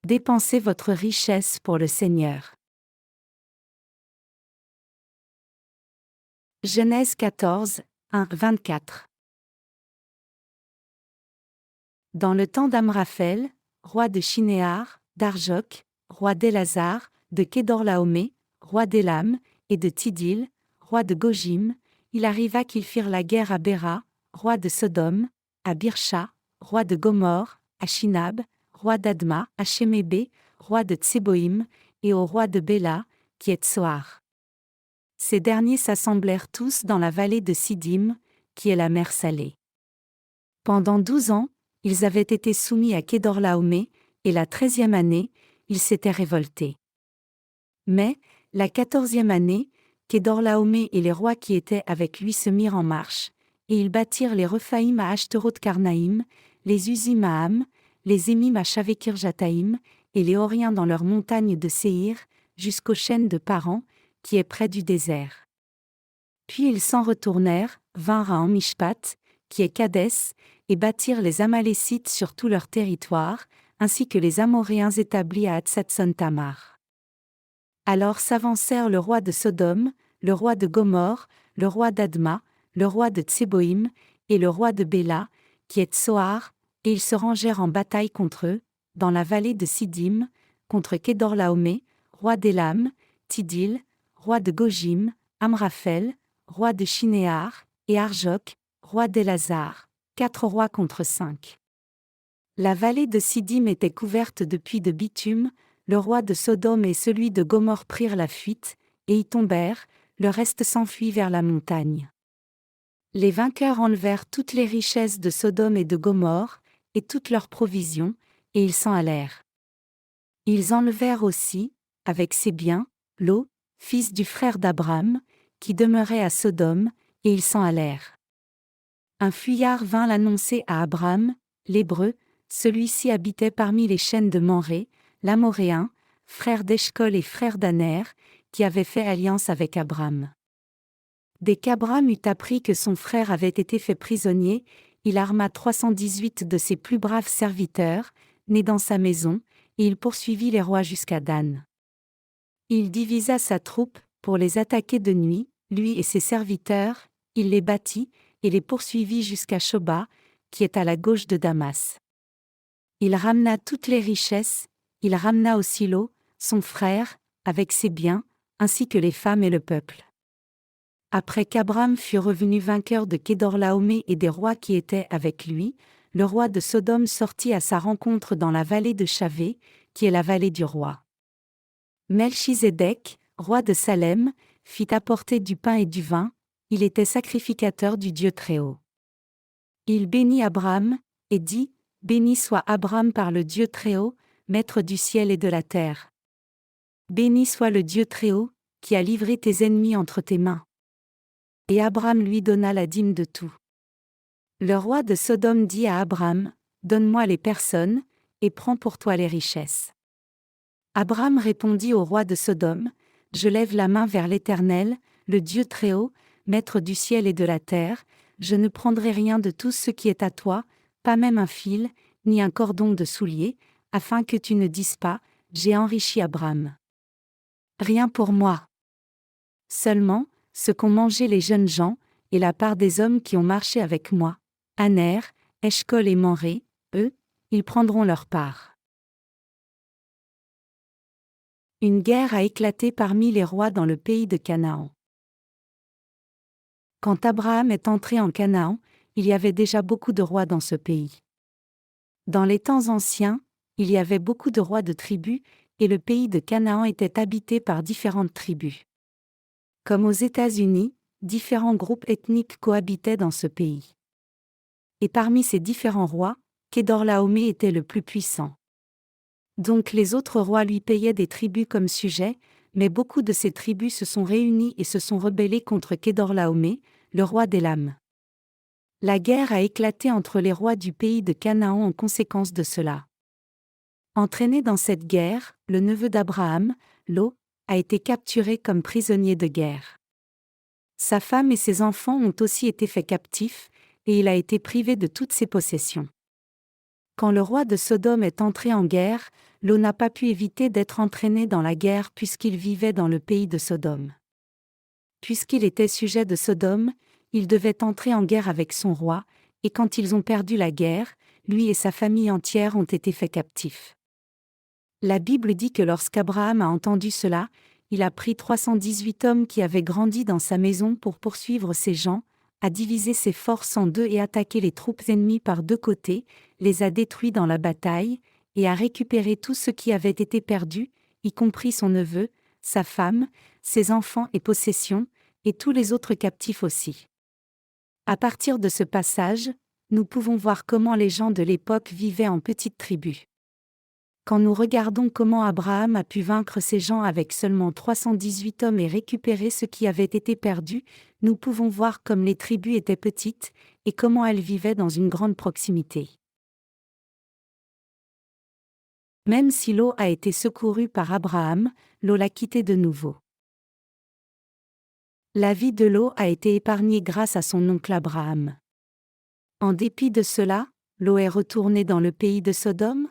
Dépensez votre richesse pour le Seigneur. Genèse 14, 1-24. Dans le temps d'Amraphel, roi de Shinéar, d'Arjok, roi d'Élazar, de Kédorlaomé, roi d'Élam, et de Tidil, roi de Gojim, il arriva qu'ils firent la guerre à Béra, roi de Sodome, à Birsha, roi de Gomorre, à Shinab, roi d'Adma, à Shemébé, roi de Tseboïm, et au roi de Béla, qui est Tsoar. Ces derniers s'assemblèrent tous dans la vallée de Sidim, qui est la mer Salée. Pendant 12 ans, ils avaient été soumis à Kédorlaomé, et la 13e année, ils s'étaient révoltés. Mais, la 14e année, Kédorlaomé et les rois qui étaient avec lui se mirent en marche, et ils bâtirent les Rephaïm à Ashteroth-Karnaïm, les Uzim à Ham, les Émim à Shavekir-Jataïm, et les Horiens dans leurs montagnes de Séhir, jusqu'aux chênes de Paran, qui est près du désert. Puis ils s'en retournèrent, vinrent à Mishpat, qui est Kadès, et bâtirent les Amalécites sur tout leur territoire, ainsi que les Amoréens établis à Hatsatson-Tamar. Alors s'avancèrent le roi de Sodome, le roi de Gomorre, le roi d'Adma, le roi de Tseboïm, et le roi de Béla, qui est Tsoar, et ils se rangèrent en bataille contre eux, dans la vallée de Sidim, contre Kédorlaomé, roi d'Élam, Tidil, roi de Gojim, Amraphel, roi de Shinéar, et Arjok, roi d'Élazar, 4 rois contre 5. La vallée de Sidim était couverte de puits de bitume, le roi de Sodome et celui de Gomorre prirent la fuite, et y tombèrent, le reste s'enfuit vers la montagne. Les vainqueurs enlevèrent toutes les richesses de Sodome et de Gomorre, et toutes leurs provisions, et ils s'en allèrent. Ils enlevèrent aussi, avec ses biens, Lot, fils du frère d'Abram, qui demeurait à Sodome, et ils s'en allèrent. Un fuyard vint l'annoncer à Abram, l'Hébreu, celui-ci habitait parmi les chênes de Mamré, l'Amoréen, frère d'Eshcol et frère d'Aner, qui avait fait alliance avec Abram. Dès qu'Abram eut appris que son frère avait été fait prisonnier, il arma 318 de ses plus braves serviteurs, nés dans sa maison, et il poursuivit les rois jusqu'à Dan. Il divisa sa troupe, pour les attaquer de nuit, lui et ses serviteurs, il les battit, et les poursuivit jusqu'à Shoba, qui est à la gauche de Damas. Il ramena toutes les richesses, il ramena aussi Lot, son frère, avec ses biens, ainsi que les femmes et le peuple. Après qu'Abram fut revenu vainqueur de Kédorlaomé et des rois qui étaient avec lui, le roi de Sodome sortit à sa rencontre dans la vallée de Chavé, qui est la vallée du roi. Melchizedek, roi de Salem, fit apporter du pain et du vin, il était sacrificateur du Dieu Très-Haut. Il bénit Abram, et dit, « Béni soit Abram par le Dieu Très-Haut, maître du ciel et de la terre. Béni soit le Dieu Très-Haut, qui a livré tes ennemis entre tes mains. » Et Abram lui donna la dîme de tout. Le roi de Sodome dit à Abram, « Donne-moi les personnes, et prends pour toi les richesses. » Abram répondit au roi de Sodome, « Je lève la main vers l'Éternel, le Dieu Très-Haut, maître du ciel et de la terre, je ne prendrai rien de tout ce qui est à toi, pas même un fil, ni un cordon de soulier, afin que tu ne dises pas, j'ai enrichi Abram. Rien pour moi. Seulement, ce qu'ont mangé les jeunes gens, et la part des hommes qui ont marché avec moi, Aner, Eshcol et Mamré, eux, ils prendront leur part. Une guerre a éclaté parmi les rois dans le pays de Canaan. Quand Abraham est entré en Canaan, il y avait déjà beaucoup de rois dans ce pays. Dans les temps anciens, il y avait beaucoup de rois de tribus, et le pays de Canaan était habité par différentes tribus. Comme aux États-Unis, différents groupes ethniques cohabitaient dans ce pays. Et parmi ces différents rois, Kédorlaomé était le plus puissant. Donc les autres rois lui payaient des tribus comme sujet, mais beaucoup de ces tribus se sont réunies et se sont rebellées contre Kédorlaomé, le roi d'Élam. La guerre a éclaté entre les rois du pays de Canaan en conséquence de cela. Entraîné dans cette guerre, le neveu d'Abraham, Lot, a été capturé comme prisonnier de guerre. Sa femme et ses enfants ont aussi été faits captifs, et il a été privé de toutes ses possessions. Quand le roi de Sodome est entré en guerre, Lot n'a pas pu éviter d'être entraîné dans la guerre puisqu'il vivait dans le pays de Sodome. Puisqu'il était sujet de Sodome, il devait entrer en guerre avec son roi, et quand ils ont perdu la guerre, lui et sa famille entière ont été faits captifs. La Bible dit que lorsqu'Abraham a entendu cela, il a pris 318 hommes qui avaient grandi dans sa maison pour poursuivre ces gens, a divisé ses forces en deux et attaqué les troupes ennemies par deux côtés, les a détruits dans la bataille, et a récupéré tout ce qui avait été perdu, y compris son neveu, sa femme, ses enfants et possessions, et tous les autres captifs aussi. À partir de ce passage, nous pouvons voir comment les gens de l'époque vivaient en petites tribus. Quand nous regardons comment Abraham a pu vaincre ces gens avec seulement 318 hommes et récupérer ce qui avait été perdu, nous pouvons voir comme les tribus étaient petites, et comment elles vivaient dans une grande proximité. Même si Lot a été secouru par Abraham, Lot l'a quitté de nouveau. La vie de Lot a été épargnée grâce à son oncle Abraham. En dépit de cela, Lot est retourné dans le pays de Sodome?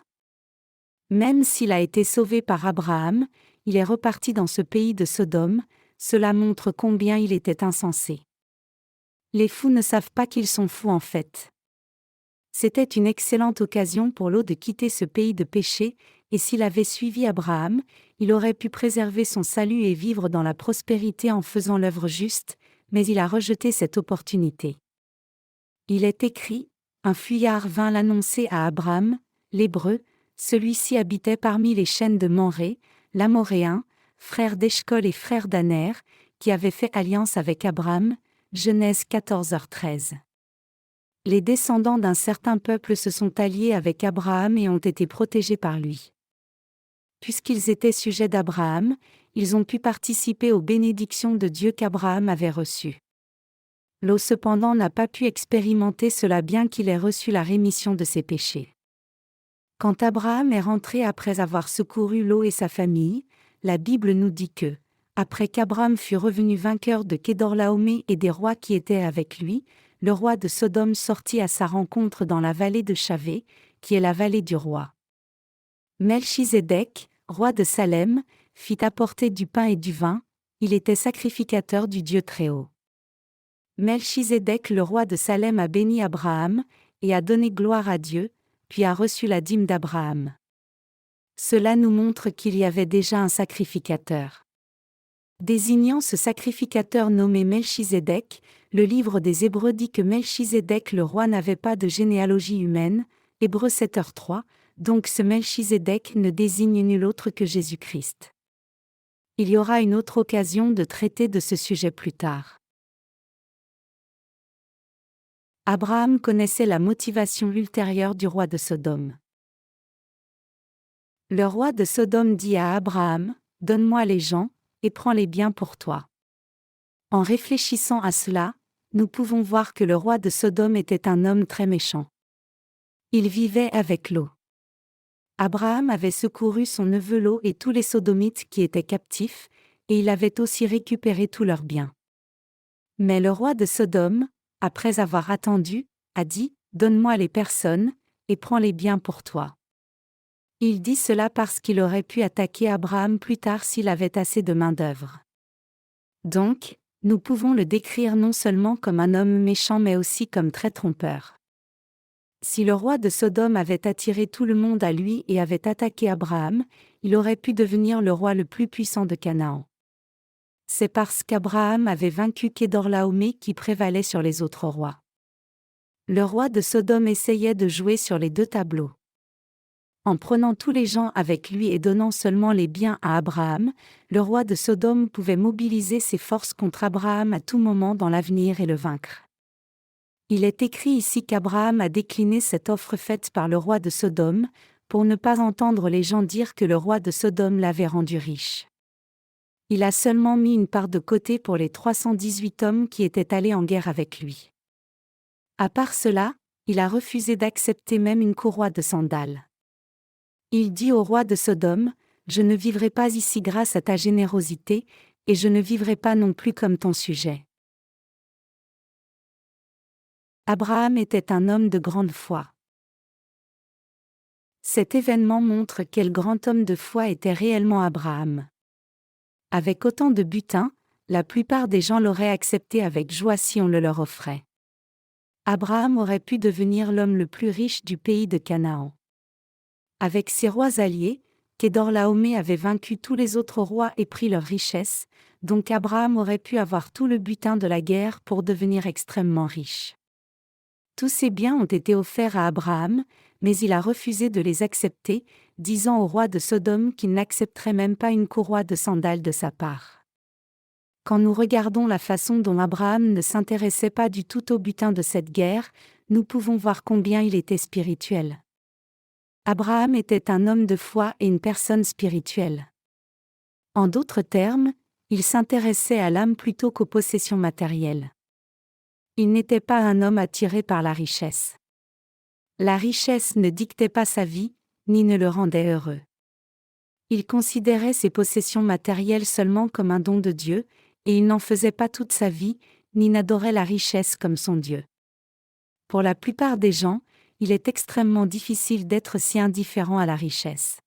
Même s'il a été sauvé par Abraham, il est reparti dans ce pays de Sodome, cela montre combien il était insensé. Les fous ne savent pas qu'ils sont fous en fait. C'était une excellente occasion pour Lot de quitter ce pays de péché, et s'il avait suivi Abraham, il aurait pu préserver son salut et vivre dans la prospérité en faisant l'œuvre juste, mais il a rejeté cette opportunité. Il est écrit, un fuyard vint l'annoncer à Abraham, l'Hébreu, celui-ci habitait parmi les chaînes de Mamré, l'Amoréen, frère d'Eshcol et frère d'Aner, qui avait fait alliance avec Abraham, Genèse 14h13. Les descendants d'un certain peuple se sont alliés avec Abraham et ont été protégés par lui. Puisqu'ils étaient sujets d'Abraham, ils ont pu participer aux bénédictions de Dieu qu'Abraham avait reçues. Lot cependant n'a pas pu expérimenter cela bien qu'il ait reçu la rémission de ses péchés. Quand Abraham est rentré après avoir secouru Lot et sa famille, la Bible nous dit que, après qu'Abraham fut revenu vainqueur de Kedorlaomé et des rois qui étaient avec lui, le roi de Sodome sortit à sa rencontre dans la vallée de Chavé, qui est la vallée du roi. Melchizedek, roi de Salem, fit apporter du pain et du vin, il était sacrificateur du Dieu Très-Haut. Melchizedek le roi de Salem a béni Abraham, et a donné gloire à Dieu, puis a reçu la dîme d'Abraham. Cela nous montre qu'il y avait déjà un sacrificateur. Désignant ce sacrificateur nommé Melchizedek, le livre des Hébreux dit que Melchizedek le roi n'avait pas de généalogie humaine, Hébreux 7h3, donc ce Melchizedek ne désigne nul autre que Jésus-Christ. Il y aura une autre occasion de traiter de ce sujet plus tard. Abraham connaissait la motivation ultérieure du roi de Sodome. Le roi de Sodome dit à Abraham, « Donne-moi les gens, et prends les biens pour toi. » En réfléchissant à cela, nous pouvons voir que le roi de Sodome était un homme très méchant. Il vivait avec Lot. Abraham avait secouru son neveu Lot et tous les Sodomites qui étaient captifs, et il avait aussi récupéré tous leurs biens. Mais le roi de Sodome, après avoir attendu, a dit, « Donne-moi les personnes, et prends les biens pour toi. » Il dit cela parce qu'il aurait pu attaquer Abraham plus tard s'il avait assez de main-d'œuvre. Donc, nous pouvons le décrire non seulement comme un homme méchant mais aussi comme très trompeur. Si le roi de Sodome avait attiré tout le monde à lui et avait attaqué Abraham, il aurait pu devenir le roi le plus puissant de Canaan. C'est parce qu'Abraham avait vaincu Kedorlaomé qui prévalait sur les autres rois. Le roi de Sodome essayait de jouer sur les deux tableaux. En prenant tous les gens avec lui et donnant seulement les biens à Abraham, le roi de Sodome pouvait mobiliser ses forces contre Abraham à tout moment dans l'avenir et le vaincre. Il est écrit ici qu'Abraham a décliné cette offre faite par le roi de Sodome, pour ne pas entendre les gens dire que le roi de Sodome l'avait rendu riche. Il a seulement mis une part de côté pour les 318 hommes qui étaient allés en guerre avec lui. À part cela, il a refusé d'accepter même une courroie de sandales. Il dit au roi de Sodome, « Je ne vivrai pas ici grâce à ta générosité, et je ne vivrai pas non plus comme ton sujet. » Abraham était un homme de grande foi. Cet événement montre quel grand homme de foi était réellement Abraham. Avec autant de butin, la plupart des gens l'auraient accepté avec joie si on le leur offrait. Abraham aurait pu devenir l'homme le plus riche du pays de Canaan. Avec ses rois alliés, Kedorlaomer avait vaincu tous les autres rois et pris leurs richesses, donc Abraham aurait pu avoir tout le butin de la guerre pour devenir extrêmement riche. Tous ces biens ont été offerts à Abraham, mais il a refusé de les accepter, disant au roi de Sodome qu'il n'accepterait même pas une courroie de sandales de sa part. Quand nous regardons la façon dont Abraham ne s'intéressait pas du tout au butin de cette guerre, nous pouvons voir combien il était spirituel. Abraham était un homme de foi et une personne spirituelle. En d'autres termes, il s'intéressait à l'âme plutôt qu'aux possessions matérielles. Il n'était pas un homme attiré par la richesse. La richesse ne dictait pas sa vie, ni ne le rendait heureux. Il considérait ses possessions matérielles seulement comme un don de Dieu, et il n'en faisait pas toute sa vie, ni n'adorait la richesse comme son Dieu. Pour la plupart des gens, il est extrêmement difficile d'être si indifférent à la richesse.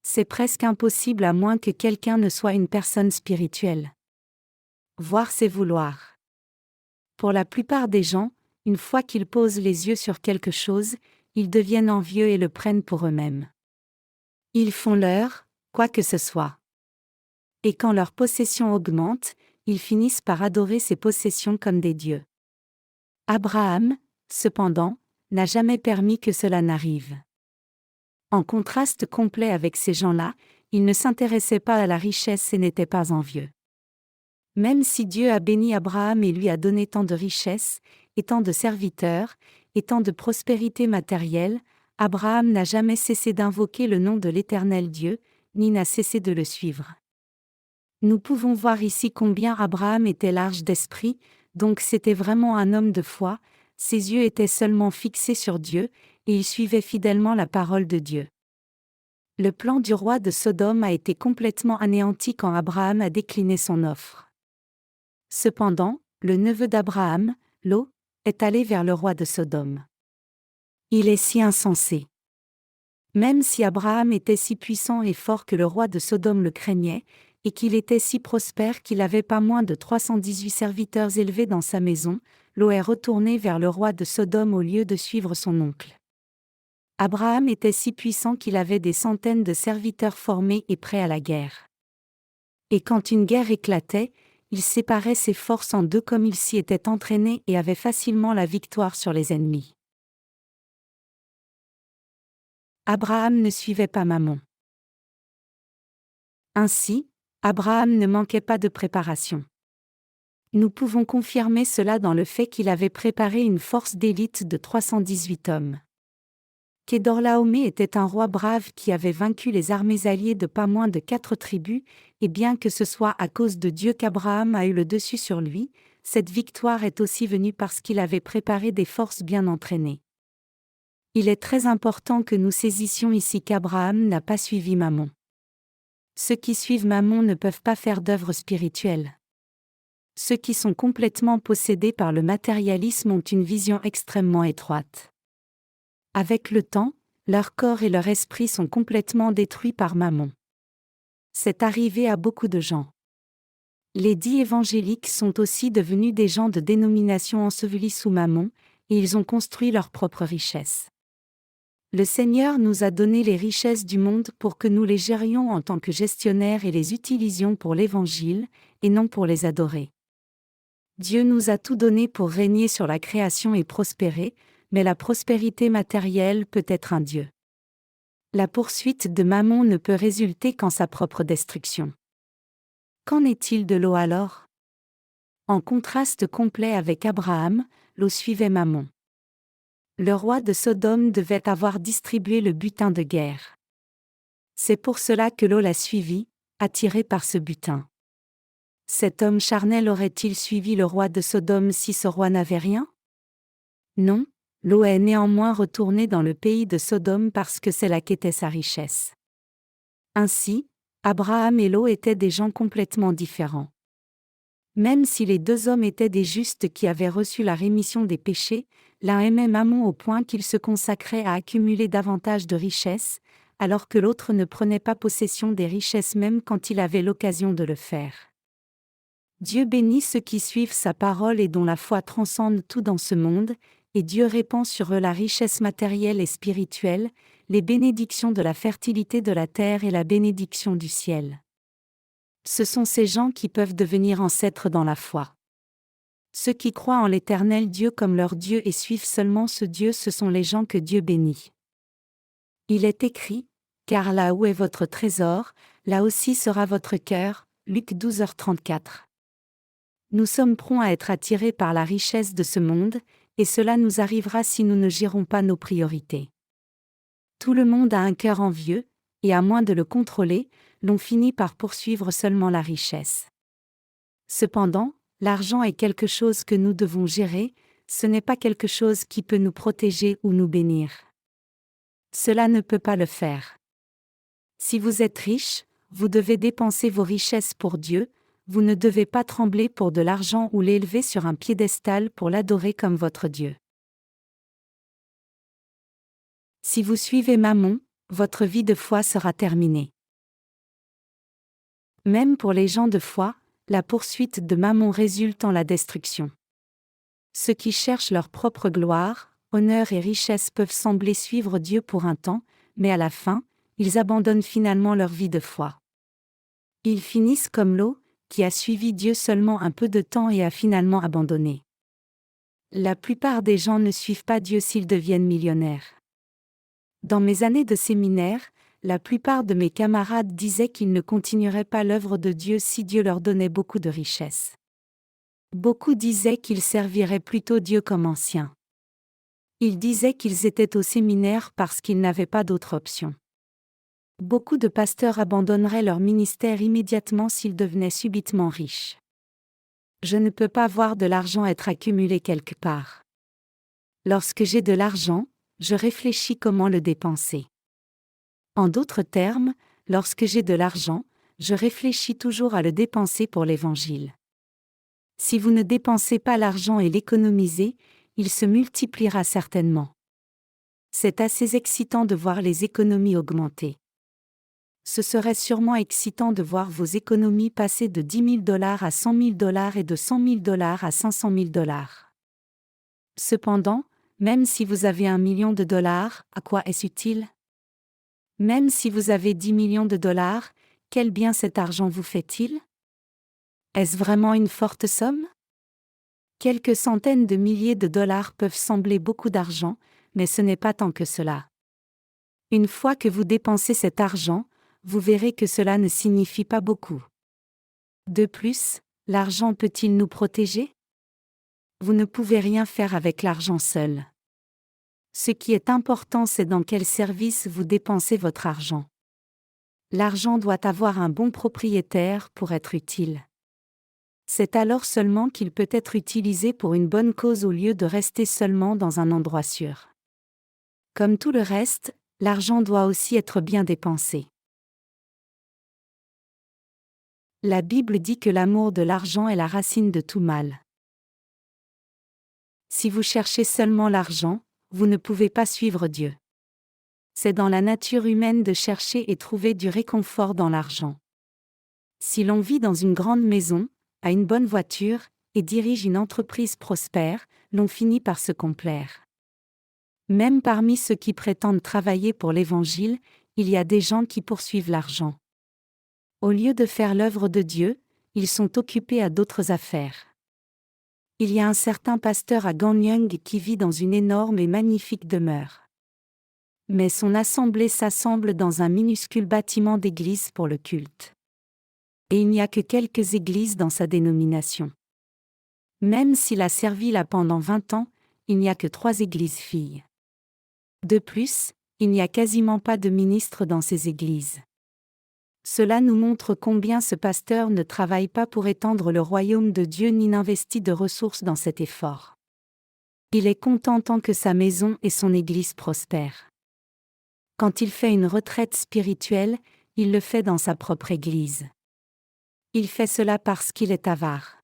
C'est presque impossible à moins que quelqu'un ne soit une personne spirituelle. Voir, c'est vouloir. Pour la plupart des gens, une fois qu'ils posent les yeux sur quelque chose, ils deviennent envieux et le prennent pour eux-mêmes. Ils font leur, quoi que ce soit. Et quand leur possession augmente, ils finissent par adorer ces possessions comme des dieux. Abraham, cependant, n'a jamais permis que cela n'arrive. En contraste complet avec ces gens-là, il ne s'intéressait pas à la richesse et n'était pas envieux. Même si Dieu a béni Abraham et lui a donné tant de richesses, et tant de serviteurs, et tant de prospérité matérielle, Abraham n'a jamais cessé d'invoquer le nom de l'Éternel Dieu, ni n'a cessé de le suivre. Nous pouvons voir ici combien Abraham était large d'esprit, donc c'était vraiment un homme de foi, ses yeux étaient seulement fixés sur Dieu, et il suivait fidèlement la parole de Dieu. Le plan du roi de Sodome a été complètement anéanti quand Abraham a décliné son offre. Cependant, le neveu d'Abraham, Lot, est allé vers le roi de Sodome. Il est si insensé. Même si Abraham était si puissant et fort que le roi de Sodome le craignait, et qu'il était si prospère qu'il avait pas moins de 318 serviteurs élevés dans sa maison, Lot est retourné vers le roi de Sodome au lieu de suivre son oncle. Abraham était si puissant qu'il avait des centaines de serviteurs formés et prêts à la guerre. Et quand une guerre éclatait, il séparait ses forces en deux comme il s'y était entraîné et avait facilement la victoire sur les ennemis. Abraham ne suivait pas Mammon. Ainsi, Abraham ne manquait pas de préparation. Nous pouvons confirmer cela dans le fait qu'il avait préparé une force d'élite de 318 hommes. Kedorlaomer était un roi brave qui avait vaincu les armées alliées de pas moins de 4 tribus, et bien que ce soit à cause de Dieu qu'Abraham a eu le dessus sur lui, cette victoire est aussi venue parce qu'il avait préparé des forces bien entraînées. Il est très important que nous saisissions ici qu'Abraham n'a pas suivi Mammon. Ceux qui suivent Mammon ne peuvent pas faire d'œuvre spirituelle. Ceux qui sont complètement possédés par le matérialisme ont une vision extrêmement étroite. Avec le temps, leur corps et leur esprit sont complètement détruits par Mammon. C'est arrivé à beaucoup de gens. Les dits évangéliques sont aussi devenus des gens de dénomination ensevelis sous Mammon, et ils ont construit leur propre richesse. Le Seigneur nous a donné les richesses du monde pour que nous les gérions en tant que gestionnaires et les utilisions pour l'Évangile, et non pour les adorer. Dieu nous a tout donné pour régner sur la création et prospérer, mais la prospérité matérielle peut être un dieu. La poursuite de Mammon ne peut résulter qu'en sa propre destruction. Qu'en est-il de Lot alors? En contraste complet avec Abraham, Lot suivait Mammon. Le roi de Sodome devait avoir distribué le butin de guerre. C'est pour cela que Lot l'a suivi, attiré par ce butin. Cet homme charnel aurait-il suivi le roi de Sodome si ce roi n'avait rien? Non, Lot est néanmoins retourné dans le pays de Sodome parce que c'est là qu'était sa richesse. Ainsi, Abraham et Lot étaient des gens complètement différents. Même si les deux hommes étaient des justes qui avaient reçu la rémission des péchés, l'un aimait Mammon au point qu'il se consacrait à accumuler davantage de richesses, alors que l'autre ne prenait pas possession des richesses même quand il avait l'occasion de le faire. Dieu bénit ceux qui suivent sa parole et dont la foi transcende tout dans ce monde, et Dieu répand sur eux la richesse matérielle et spirituelle, les bénédictions de la fertilité de la terre et la bénédiction du ciel. Ce sont ces gens qui peuvent devenir ancêtres dans la foi. Ceux qui croient en l'Éternel Dieu comme leur Dieu et suivent seulement ce Dieu, ce sont les gens que Dieu bénit. Il est écrit, « Car là où est votre trésor, là aussi sera votre cœur » Luc 12h34. Nous sommes prompts à être attirés par la richesse de ce monde, et cela nous arrivera si nous ne gérons pas nos priorités. Tout le monde a un cœur envieux, et à moins de le contrôler, l'on finit par poursuivre seulement la richesse. Cependant, l'argent est quelque chose que nous devons gérer, ce n'est pas quelque chose qui peut nous protéger ou nous bénir. Cela ne peut pas le faire. Si vous êtes riche, vous devez dépenser vos richesses pour Dieu, vous ne devez pas trembler pour de l'argent ou l'élever sur un piédestal pour l'adorer comme votre Dieu. Si vous suivez Mammon, votre vie de foi sera terminée. Même pour les gens de foi, la poursuite de Mammon résulte en la destruction. Ceux qui cherchent leur propre gloire, honneur et richesse peuvent sembler suivre Dieu pour un temps, mais à la fin, ils abandonnent finalement leur vie de foi. Ils finissent comme l'eau, qui a suivi Dieu seulement un peu de temps et a finalement abandonné. La plupart des gens ne suivent pas Dieu s'ils deviennent millionnaires. Dans mes années de séminaire, la plupart de mes camarades disaient qu'ils ne continueraient pas l'œuvre de Dieu si Dieu leur donnait beaucoup de richesses. Beaucoup disaient qu'ils serviraient plutôt Dieu comme anciens. Ils disaient qu'ils étaient au séminaire parce qu'ils n'avaient pas d'autre option. Beaucoup de pasteurs abandonneraient leur ministère immédiatement s'ils devenaient subitement riches. Je ne peux pas voir de l'argent être accumulé quelque part. Lorsque j'ai de l'argent, je réfléchis comment le dépenser. En d'autres termes, lorsque j'ai de l'argent, je réfléchis toujours à le dépenser pour l'Évangile. Si vous ne dépensez pas l'argent et l'économisez, il se multipliera certainement. C'est assez excitant de voir les économies augmenter. Ce serait sûrement excitant de voir vos économies passer de $10 000 à $100 000 et de $100 000 à $500 000. Cependant, même si vous avez $1 million, à quoi est-ce utile? Même si vous avez $10 millions, quel bien cet argent vous fait-il? Est-ce vraiment une forte somme? Quelques centaines de milliers de dollars peuvent sembler beaucoup d'argent, mais ce n'est pas tant que cela. Une fois que vous dépensez cet argent, vous verrez que cela ne signifie pas beaucoup. De plus, l'argent peut-il nous protéger? Vous ne pouvez rien faire avec l'argent seul. Ce qui est important, c'est dans quel service vous dépensez votre argent. L'argent doit avoir un bon propriétaire pour être utile. C'est alors seulement qu'il peut être utilisé pour une bonne cause au lieu de rester seulement dans un endroit sûr. Comme tout le reste, l'argent doit aussi être bien dépensé. La Bible dit que l'amour de l'argent est la racine de tout mal. Si vous cherchez seulement l'argent, vous ne pouvez pas suivre Dieu. C'est dans la nature humaine de chercher et trouver du réconfort dans l'argent. Si l'on vit dans une grande maison, a une bonne voiture, et dirige une entreprise prospère, l'on finit par se complaire. Même parmi ceux qui prétendent travailler pour l'Évangile, il y a des gens qui poursuivent l'argent. Au lieu de faire l'œuvre de Dieu, ils sont occupés à d'autres affaires. Il y a un certain pasteur à Ganyang qui vit dans une énorme et magnifique demeure. Mais son assemblée s'assemble dans un minuscule bâtiment d'église pour le culte. Et il n'y a que quelques églises dans sa dénomination. Même s'il a servi là pendant 20 ans, il n'y a que 3 églises filles. De plus, il n'y a quasiment pas de ministres dans ces églises. Cela nous montre combien ce pasteur ne travaille pas pour étendre le royaume de Dieu ni n'investit de ressources dans cet effort. Il est content tant que sa maison et son église prospèrent. Quand il fait une retraite spirituelle, il le fait dans sa propre église. Il fait cela parce qu'il est avare.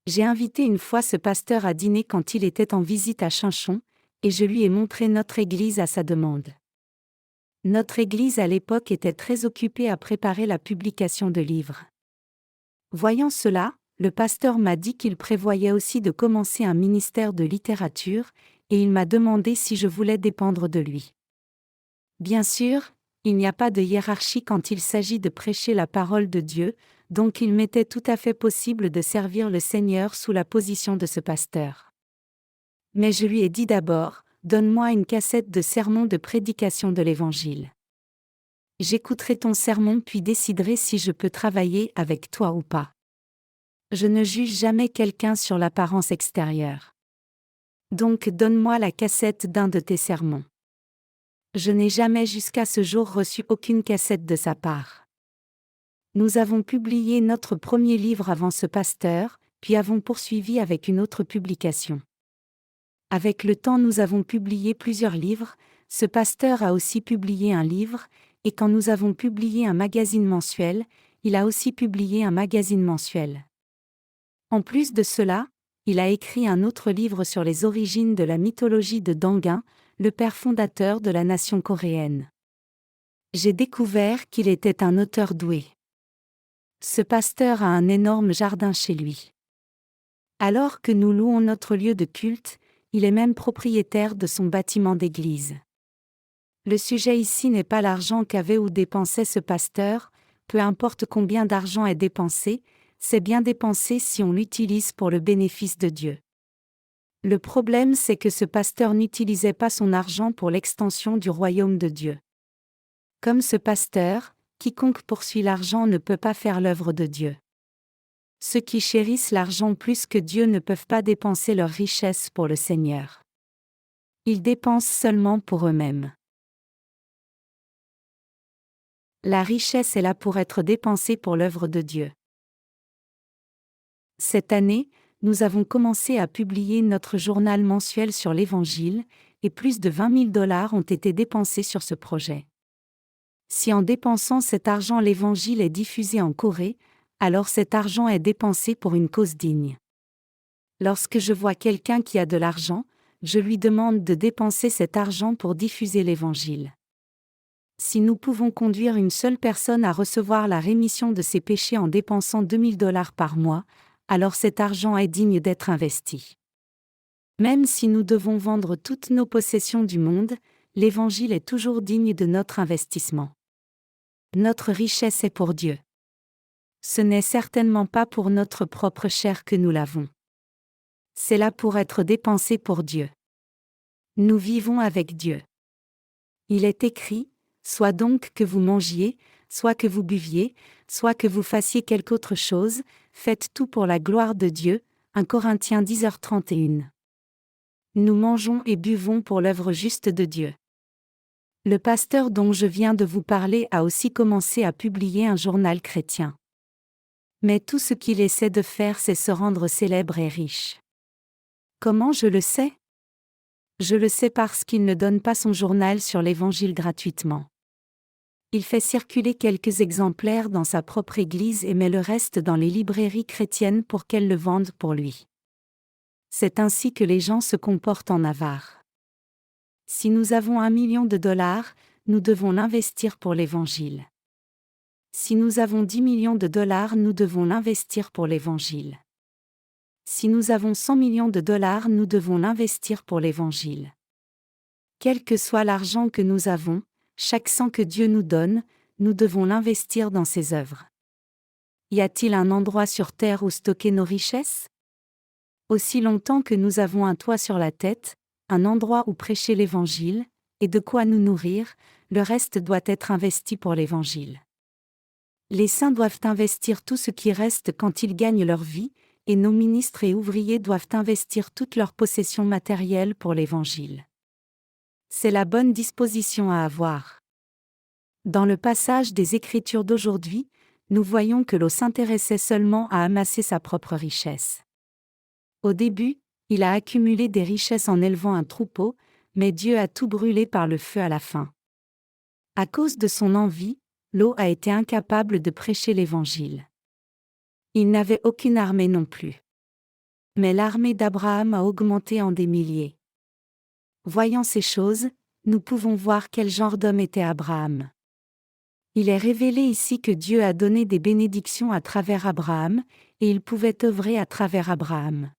J'ai invité une fois ce pasteur à dîner quand il était en visite à Chinchon, et je lui ai montré notre église à sa demande. Notre église à l'époque était très occupée à préparer la publication de livres. Voyant cela, le pasteur m'a dit qu'il prévoyait aussi de commencer un ministère de littérature, et il m'a demandé si je voulais dépendre de lui. Bien sûr, il n'y a pas de hiérarchie quand il s'agit de prêcher la parole de Dieu, donc il m'était tout à fait possible de servir le Seigneur sous la position de ce pasteur. Mais je lui ai dit d'abord, donne-moi une cassette de sermons de prédication de l'Évangile. J'écouterai ton sermon puis déciderai si je peux travailler avec toi ou pas. Je ne juge jamais quelqu'un sur l'apparence extérieure. Donc donne-moi la cassette d'un de tes sermons. Je n'ai jamais jusqu'à ce jour reçu aucune cassette de sa part. Nous avons publié notre premier livre avant ce pasteur, puis avons poursuivi avec une autre publication. Avec le temps nous avons publié plusieurs livres, ce pasteur a aussi publié un livre, et quand nous avons publié un magazine mensuel, il a aussi publié un magazine mensuel. En plus de cela, il a écrit un autre livre sur les origines de la mythologie de Dangun, le père fondateur de la nation coréenne. J'ai découvert qu'il était un auteur doué. Ce pasteur a un énorme jardin chez lui. Alors que nous louons notre lieu de culte, il est même propriétaire de son bâtiment d'église. Le sujet ici n'est pas l'argent qu'avait ou dépensait ce pasteur, peu importe combien d'argent est dépensé, c'est bien dépensé si on l'utilise pour le bénéfice de Dieu. Le problème c'est que ce pasteur n'utilisait pas son argent pour l'extension du royaume de Dieu. Comme ce pasteur, quiconque poursuit l'argent ne peut pas faire l'œuvre de Dieu. Ceux qui chérissent l'argent plus que Dieu ne peuvent pas dépenser leur richesse pour le Seigneur. Ils dépensent seulement pour eux-mêmes. La richesse est là pour être dépensée pour l'œuvre de Dieu. Cette année, nous avons commencé à publier notre journal mensuel sur l'Évangile, et plus de 20 000 $ ont été dépensés sur ce projet. Si en dépensant cet argent l'Évangile est diffusé en Corée, alors cet argent est dépensé pour une cause digne. Lorsque je vois quelqu'un qui a de l'argent, je lui demande de dépenser cet argent pour diffuser l'Évangile. Si nous pouvons conduire une seule personne à recevoir la rémission de ses péchés en dépensant 2 000 $ par mois, alors cet argent est digne d'être investi. Même si nous devons vendre toutes nos possessions du monde, l'Évangile est toujours digne de notre investissement. Notre richesse est pour Dieu. Ce n'est certainement pas pour notre propre chair que nous l'avons. C'est là pour être dépensé pour Dieu. Nous vivons avec Dieu. Il est écrit, soit donc que vous mangiez, soit que vous buviez, soit que vous fassiez quelque autre chose, faites tout pour la gloire de Dieu. 1 Corinthiens 10h31. Nous mangeons et buvons pour l'œuvre juste de Dieu. Le pasteur dont je viens de vous parler a aussi commencé à publier un journal chrétien. Mais tout ce qu'il essaie de faire c'est se rendre célèbre et riche. Comment je le sais ? Je le sais parce qu'il ne donne pas son journal sur l'Évangile gratuitement. Il fait circuler quelques exemplaires dans sa propre église et met le reste dans les librairies chrétiennes pour qu'elles le vendent pour lui. C'est ainsi que les gens se comportent en avares. Si nous avons 1 million de $, nous devons l'investir pour l'Évangile. Si nous avons 10 millions de $, nous devons l'investir pour l'Évangile. Si nous avons 100 millions de $, nous devons l'investir pour l'Évangile. Quel que soit l'argent que nous avons, chaque cent que Dieu nous donne, nous devons l'investir dans ses œuvres. Y a-t-il un endroit sur terre où stocker nos richesses ? Aussi longtemps que nous avons un toit sur la tête, un endroit où prêcher l'Évangile, et de quoi nous nourrir, le reste doit être investi pour l'Évangile. Les saints doivent investir tout ce qui reste quand ils gagnent leur vie, et nos ministres et ouvriers doivent investir toutes leurs possessions matérielles pour l'Évangile. C'est la bonne disposition à avoir. Dans le passage des Écritures d'aujourd'hui, nous voyons que Lot s'intéressait seulement à amasser sa propre richesse. Au début, il a accumulé des richesses en élevant un troupeau, mais Dieu a tout brûlé par le feu à la fin. À cause de son envie, Lot a été incapable de prêcher l'Évangile. Il n'avait aucune armée non plus. Mais l'armée d'Abraham a augmenté en des milliers. Voyant ces choses, nous pouvons voir quel genre d'homme était Abraham. Il est révélé ici que Dieu a donné des bénédictions à travers Abraham, et il pouvait œuvrer à travers Abraham.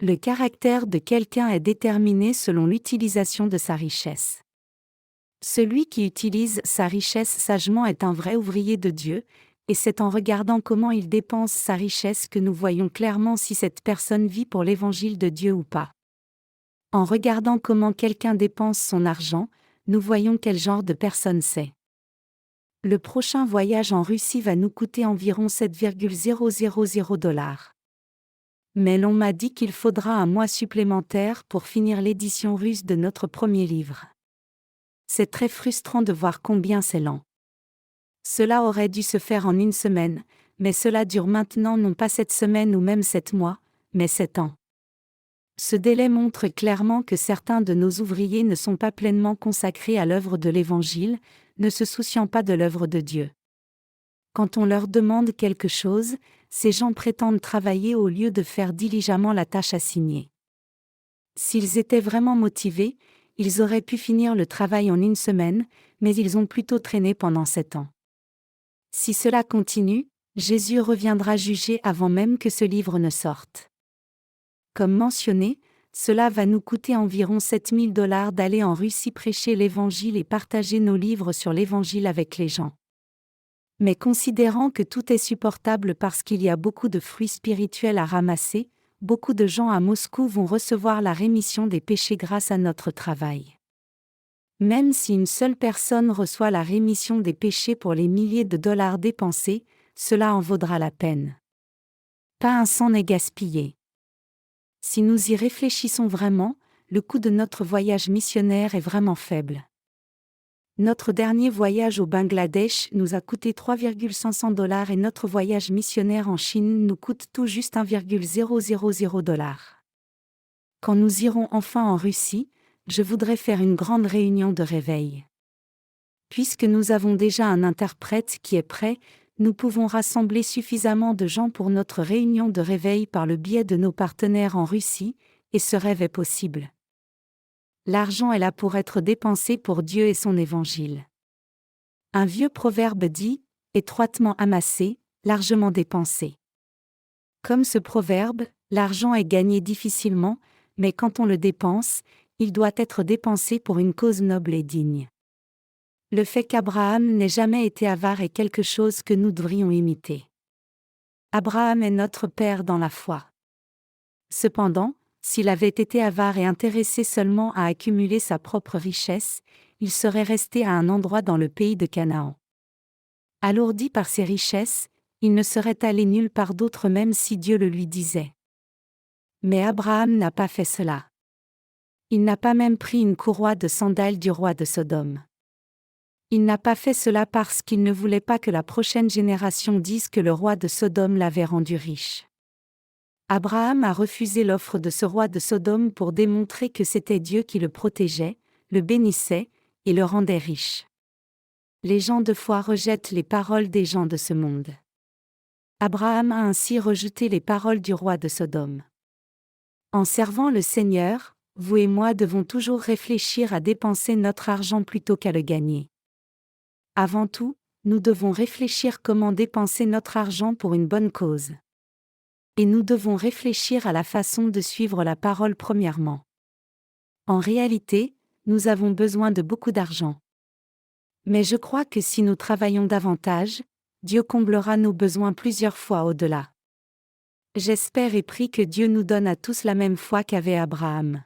Le caractère de quelqu'un est déterminé selon l'utilisation de sa richesse. Celui qui utilise sa richesse sagement est un vrai ouvrier de Dieu, et c'est en regardant comment il dépense sa richesse que nous voyons clairement si cette personne vit pour l'évangile de Dieu ou pas. En regardant comment quelqu'un dépense son argent, nous voyons quel genre de personne c'est. Le prochain voyage en Russie va nous coûter environ 7,000 $. Mais l'on m'a dit qu'il faudra un mois supplémentaire pour finir l'édition russe de notre premier livre. C'est très frustrant de voir combien c'est lent. Cela aurait dû se faire en une semaine, mais cela dure maintenant non pas 7 semaines ou même 7 mois, mais 7 ans. Ce délai montre clairement que certains de nos ouvriers ne sont pas pleinement consacrés à l'œuvre de l'Évangile, ne se souciant pas de l'œuvre de Dieu. Quand on leur demande quelque chose, ces gens prétendent travailler au lieu de faire diligemment la tâche assignée. S'ils étaient vraiment motivés, ils auraient pu finir le travail en une semaine, mais ils ont plutôt traîné pendant 7 ans. Si cela continue, Jésus reviendra juger avant même que ce livre ne sorte. Comme mentionné, cela va nous coûter environ 7 000 $ d'aller en Russie prêcher l'Évangile et partager nos livres sur l'Évangile avec les gens. Mais considérant que tout est supportable parce qu'il y a beaucoup de fruits spirituels à ramasser, beaucoup de gens à Moscou vont recevoir la rémission des péchés grâce à notre travail. Même si une seule personne reçoit la rémission des péchés pour les milliers de dollars dépensés, cela en vaudra la peine. Pas un sang n'est gaspillé. Si nous y réfléchissons vraiment, le coût de notre voyage missionnaire est vraiment faible. Notre dernier voyage au Bangladesh nous a coûté 3,500 $ et notre voyage missionnaire en Chine nous coûte tout juste 1,000 $. Quand nous irons enfin en Russie, je voudrais faire une grande réunion de réveil. Puisque nous avons déjà un interprète qui est prêt, nous pouvons rassembler suffisamment de gens pour notre réunion de réveil par le biais de nos partenaires en Russie, et ce rêve est possible. L'argent est là pour être dépensé pour Dieu et son évangile. Un vieux proverbe dit « étroitement amassé, largement dépensé ». Comme ce proverbe, l'argent est gagné difficilement, mais quand on le dépense, il doit être dépensé pour une cause noble et digne. Le fait qu'Abraham n'ait jamais été avare est quelque chose que nous devrions imiter. Abraham est notre père dans la foi. Cependant, s'il avait été avare et intéressé seulement à accumuler sa propre richesse, il serait resté à un endroit dans le pays de Canaan. Alourdi par ses richesses, il ne serait allé nulle part d'autre même si Dieu le lui disait. Mais Abraham n'a pas fait cela. Il n'a pas même pris une courroie de sandales du roi de Sodome. Il n'a pas fait cela parce qu'il ne voulait pas que la prochaine génération dise que le roi de Sodome l'avait rendu riche. Abraham a refusé l'offre de ce roi de Sodome pour démontrer que c'était Dieu qui le protégeait, le bénissait, et le rendait riche. Les gens de foi rejettent les paroles des gens de ce monde. Abraham a ainsi rejeté les paroles du roi de Sodome. En servant le Seigneur, vous et moi devons toujours réfléchir à dépenser notre argent plutôt qu'à le gagner. Avant tout, nous devons réfléchir comment dépenser notre argent pour une bonne cause. Et nous devons réfléchir à la façon de suivre la parole premièrement. En réalité, nous avons besoin de beaucoup d'argent. Mais je crois que si nous travaillons davantage, Dieu comblera nos besoins plusieurs fois au-delà. J'espère et prie que Dieu nous donne à tous la même foi qu'avait Abraham.